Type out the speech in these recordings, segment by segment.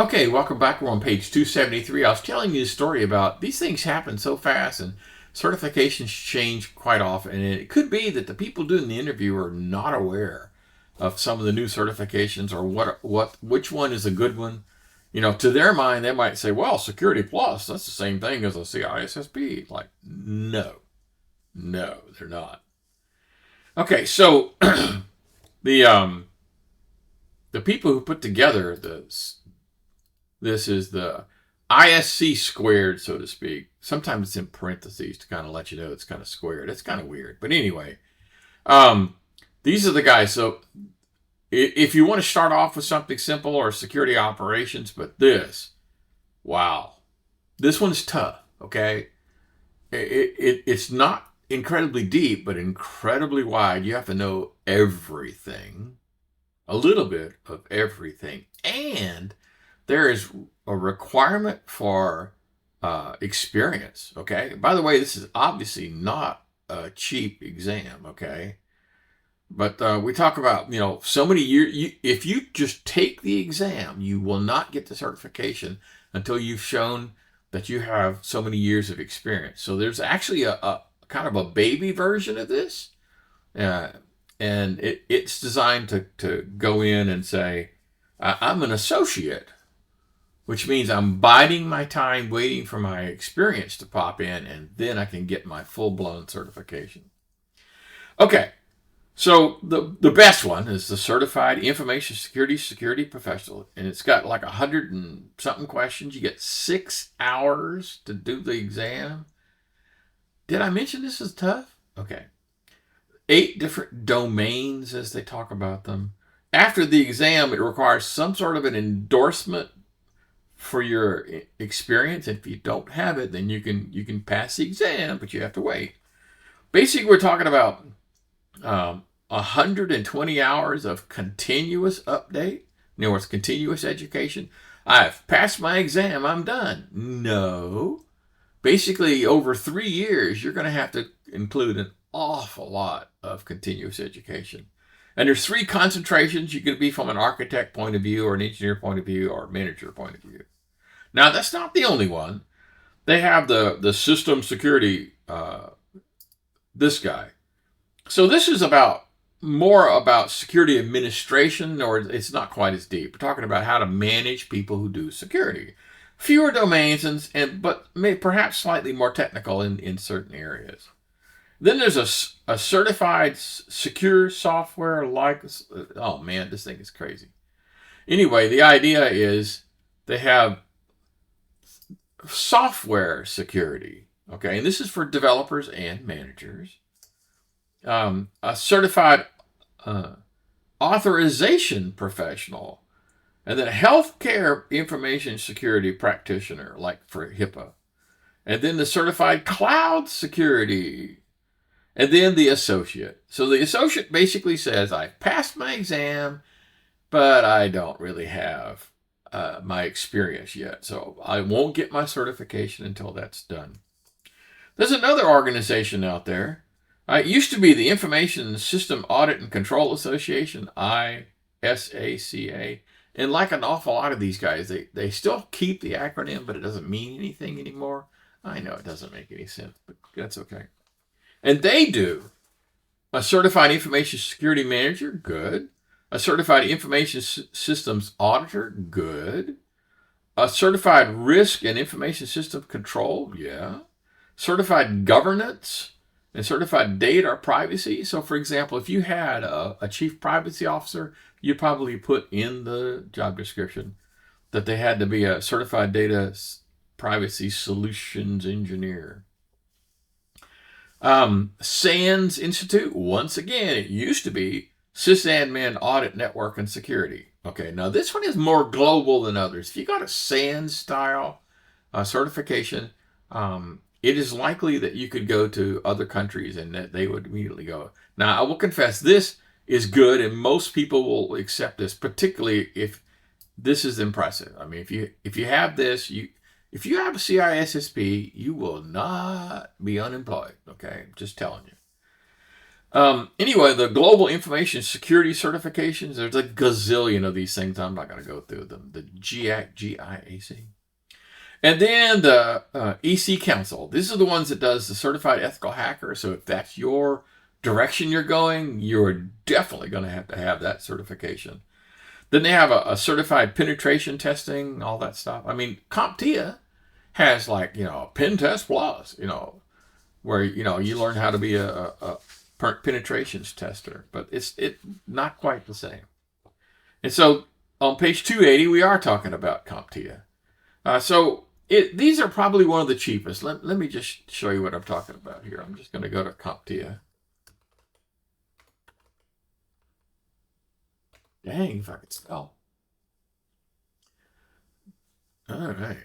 Okay, welcome back. We're on page 273. I was telling you a story about these things happen so fast and certifications change quite often. And it could be that the people doing the interview are not aware of some of the new certifications or which one is a good one. You know, to their mind, they might say, well, Security Plus, that's the same thing as a CISSP. Like, no, they're not. Okay, so the the people who put together this is the ISC squared, so to speak. Sometimes it's in parentheses to kind of let you know it's kind of squared. It's kind of weird. But anyway, these are the guys. So if you want to start off with something simple or security operations, but wow, this one's tough, okay? It's not incredibly deep, but incredibly wide. You have to know everything, a little bit of everything. And there is a requirement for experience, okay? By the way, this is obviously not a cheap exam, okay? But we talk about, so many years. If you just take the exam, you will not get the certification until you've shown that you have so many years of experience. So there's actually a kind of a baby version of this. And it's designed to go in and say, I'm an associate, which means I'm biding my time waiting for my experience to pop in, and then I can get my full-blown certification. Okay, so the best one is the Certified Information Security Professional, and it's got like 100 and something questions. You get 6 hours to do the exam. Did I mention this is tough? Okay. 8 different domains as they talk about them. After the exam, it requires some sort of an endorsement for your experience. If you don't have it, then you can pass the exam, but you have to wait. Basically, we're talking about 120 hours of continuous update. In other words, continuous education. I've passed my exam, I'm done. No. Basically, over 3 years, you're going to have to include an awful lot of continuous education. And there's 3 concentrations. You could be from an architect point of view or an engineer point of view or a manager point of view. Now, that's not the only one. They have the system security, this guy. So this is more about security administration, or it's not quite as deep. We're talking about how to manage people who do security. Fewer domains, but perhaps slightly more technical in certain areas. Then there's a certified secure software oh man, this thing is crazy. Anyway, the idea is they have software security, okay? And this is for developers and managers. A certified authorization professional, and then a healthcare information security practitioner, like for HIPAA. And then the certified cloud security. And then the associate. So the associate basically says, I passed my exam, but I don't really have my experience yet. So I won't get my certification until that's done. There's another organization out there. It used to be the Information System Audit and Control Association, ISACA. And like an awful lot of these guys, they still keep the acronym, but it doesn't mean anything anymore. I know it doesn't make any sense, but that's okay. And they do a certified information security manager, good. A certified information systems auditor, good. A certified risk and information system control, yeah. Certified governance and certified data privacy. So, for example, if you had a chief privacy officer, you'd probably put in the job description that they had to be a certified data privacy solutions engineer. SANS Institute, once again, it used to be Sysadmin Audit Network and Security. Okay, now this one is more global than others. If you got a SANS style certification, it is likely that you could go to other countries and that they would immediately go. Now, I will confess, this is good, and most people will accept this, particularly if this is impressive. I mean, if you have this, if you have a CISSP, you will not be unemployed, okay? I'm just telling you. Anyway, the Global Information Security Certifications, there's a gazillion of these things. I'm not going to go through them. The GIAC, G-I-A-C. And then the EC Council. These are the ones that does the Certified Ethical Hacker. So if that's your direction you're going, you're definitely going to have that certification. Then they have a certified penetration testing, all that stuff. I mean, CompTIA has like, Pen Test Plus, where, you learn how to be a penetrations tester, but it's not quite the same. And so on page 280, we are talking about CompTIA. These are probably one of the cheapest. Let me just show you what I'm talking about here. I'm just going to go to CompTIA. Dang, if I could spell. All right.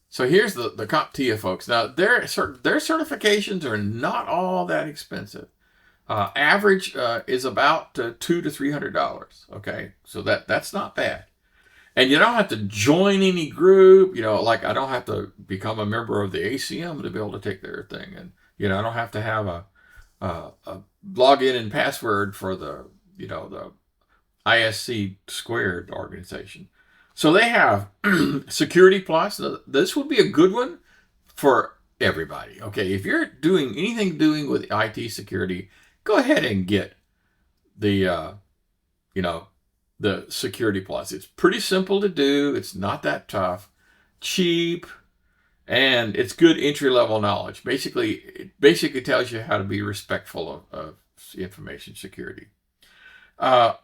So here's the CompTIA folks. Now, their certifications are not all that expensive. Average is about $200 to $300. Okay, so that's not bad. And you don't have to join any group. Like I don't have to become a member of the ACM to be able to take their thing. And I don't have to have a login and password for the the ISC squared organization. So they have Security Plus. This would be a good one for everybody. Okay, if you're doing anything doing with IT security, go ahead and get the the Security Plus. It's pretty simple to do. It's not that tough, cheap, and it's good entry-level knowledge. It basically tells you how to be respectful of information security. A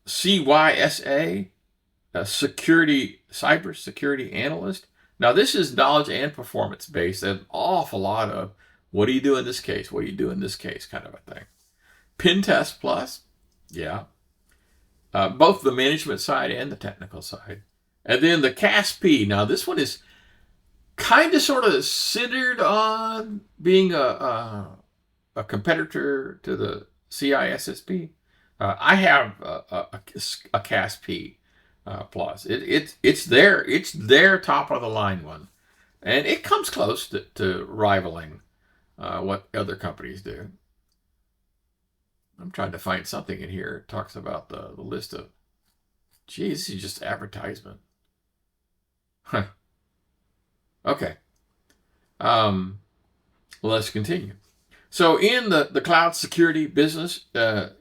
CYSA, a cybersecurity analyst. Now, this is knowledge and performance based. An awful lot of what do you do in this case? What do you do in this case? Kind of a thing. Pen Test Plus, yeah. Both the management side and the technical side. And then the CASP. Now, this one is kind of sort of centered on being a competitor to the CISSP. I have a CASP Plus. It's their top of the line one, and it comes close to rivaling what other companies do. I'm trying to find something in here. It talks about the list of. Geez, this is just advertisement. Huh. Okay. Let's continue. So in the cloud security business, the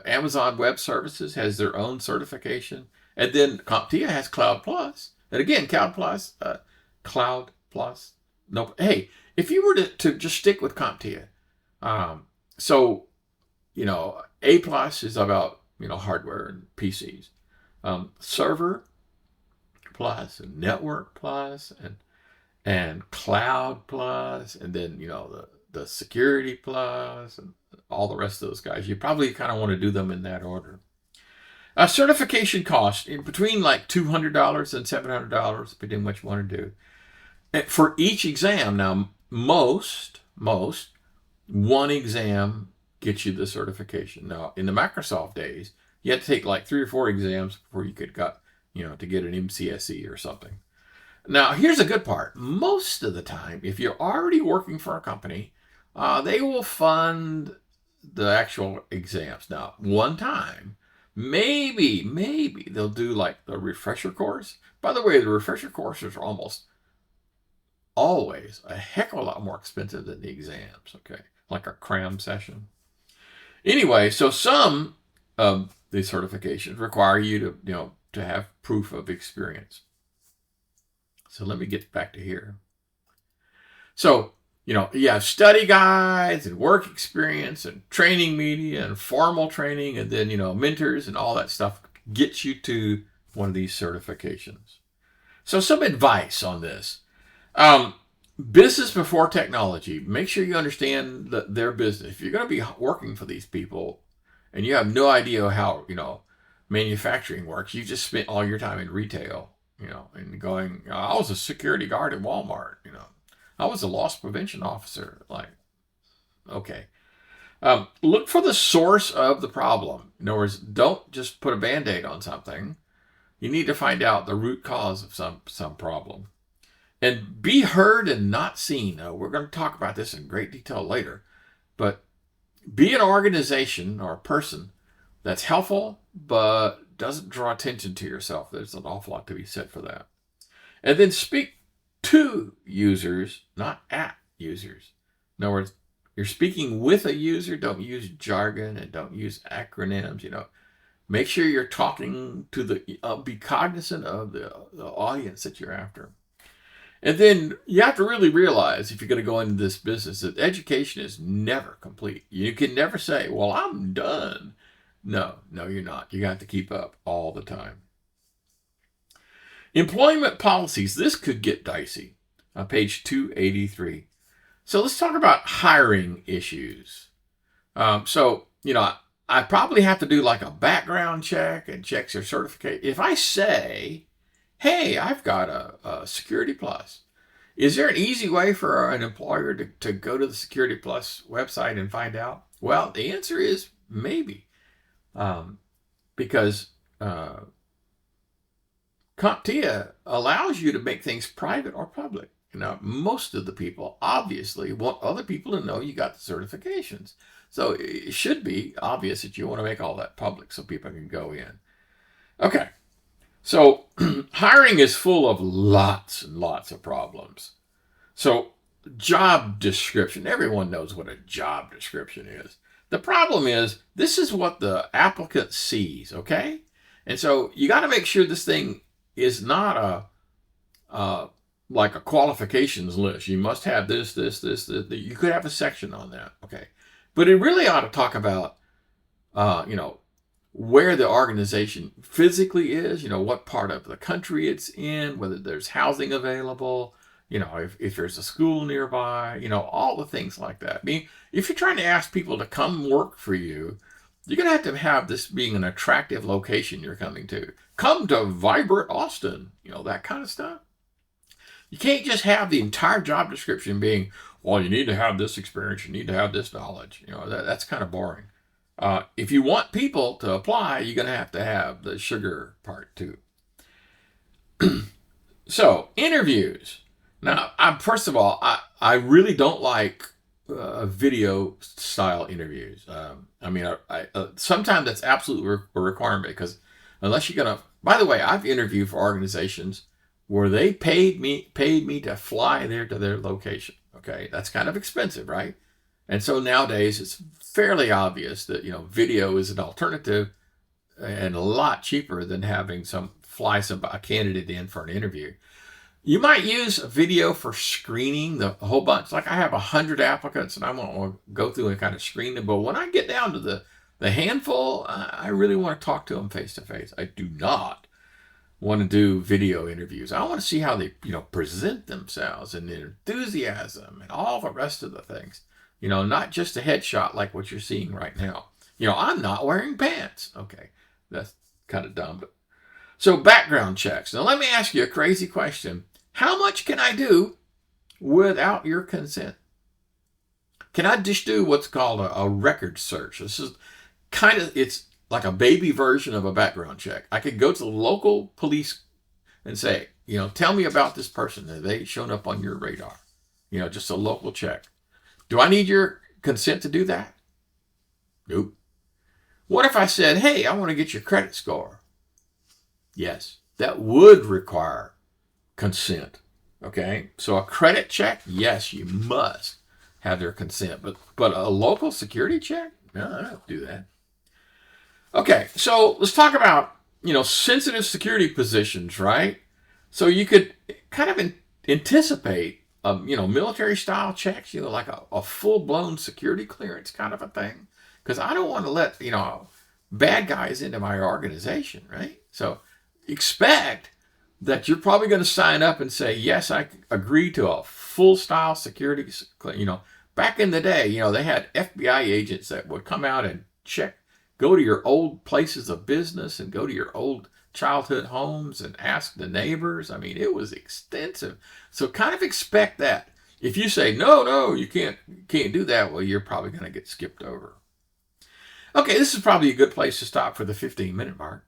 Amazon Web Services has their own certification, and then CompTIA has Cloud Plus. And again, Cloud Plus. No, hey, if you were to just stick with CompTIA, A Plus is about hardware and PCs, Server Plus and Network Plus and Cloud Plus, and then the Security Plus and all the rest of those guys. You probably kind of want to do them in that order. Certification cost in between like $200 and $700, depending on what you want to do. And for each exam, now most one exam gets you the certification. Now in the Microsoft days, you had to take like 3 or 4 exams before you could to get an MCSE or something. Now here's a good part. Most of the time, if you're already working for a company, they will fund the actual exams. Now, one time, maybe they'll do like the refresher course. By the way, the refresher courses are almost always a heck of a lot more expensive than the exams, okay? Like a cram session. Anyway, so some of the certifications require you to have proof of experience. So let me get back to here. So, you have study guides and work experience and training media and formal training, and then, mentors and all that stuff gets you to one of these certifications. So some advice on this. Business before technology. Make sure you understand their business. If you're going to be working for these people and you have no idea how, manufacturing works, you just spent all your time in retail, and going, I was a security guard at Walmart, I was a loss prevention officer. Like, okay. Look for the source of the problem. In other words, don't just put a Band-Aid on something. You need to find out the root cause of some problem. And be heard and not seen. We're going to talk about this in great detail later. But be an organization or a person that's helpful but doesn't draw attention to yourself. There's an awful lot to be said for that. And then speak to users, not at users. In other words, you're speaking with a user. Don't use jargon and don't use acronyms. Make sure you're talking to be cognizant of the audience that you're after. And then you have to really realize, if you're going to go into this business, that education is never complete. You can never say, well, I'm done. No, you're not. You have to keep up all the time. Employment policies. This could get dicey. On page 283. So let's talk about hiring issues. I probably have to do like a background check and check your certificate. If I say, hey, I've got a Security Plus, is there an easy way for an employer to go to the Security Plus website and find out? Well, the answer is maybe. Because CompTIA allows you to make things private or public. Most of the people obviously want other people to know you got the certifications. So it should be obvious that you want to make all that public so people can go in. Okay. So hiring is full of lots and lots of problems. So job description. Everyone knows what a job description is. The problem is this is what the applicant sees, okay? And so you got to make sure this thing is not like a qualifications list. You must have this. You could have a section on that, okay? But it really ought to talk about, where the organization physically is, what part of the country it's in, whether there's housing available, if there's a school nearby, all the things like that. I mean, if you're trying to ask people to come work for you, you're going to have this being an attractive location you're coming to. Come to vibrant Austin, that kind of stuff. You can't just have the entire job description being, well, you need to have this experience, you need to have this knowledge. That's kind of boring. If you want people to apply, you're going to have the sugar part too. So, interviews. Now, first of all, I really don't like video style interviews. Sometimes that's absolutely a requirement, because unless you're going to, by the way, I've interviewed for organizations where they paid me to fly there to their location. Okay, that's kind of expensive, right? And so nowadays it's fairly obvious that video is an alternative and a lot cheaper than having a candidate in for an interview. You might use a video for screening a whole bunch. Like I have 100 applicants and I want to go through and kind of screen them. But when I get down to the handful, I really want to talk to them face to face. I do not want to do video interviews. I want to see how they, present themselves and their enthusiasm and all the rest of the things. Not just a headshot like what you're seeing right now. I'm not wearing pants. Okay, that's kind of dumb. So background checks. Now let me ask you a crazy question. How much can I do without your consent? Can I just do what's called a record search? This is it's like a baby version of a background check. I could go to the local police and say, tell me about this person. Have they shown up on your radar? Just a local check. Do I need your consent to do that? Nope. What if I said, hey, I want to get your credit score? Yes, that would require consent. Okay, so a credit check, yes, you must have their consent. But a local security check? No, I don't do that. Okay, so let's talk about, sensitive security positions, right? So you could kind of anticipate, military style checks, like a full-blown security clearance kind of a thing. Because I don't want to let, bad guys into my organization, right? So expect that you're probably going to sign up and say, yes, I agree to a full-style security. Back in the day, they had FBI agents that would come out and go to your old places of business and go to your old childhood homes and ask the neighbors. I mean, it was extensive. So kind of expect that. If you say, no, you can't do that, well, you're probably going to get skipped over. Okay, this is probably a good place to stop for the 15-minute mark.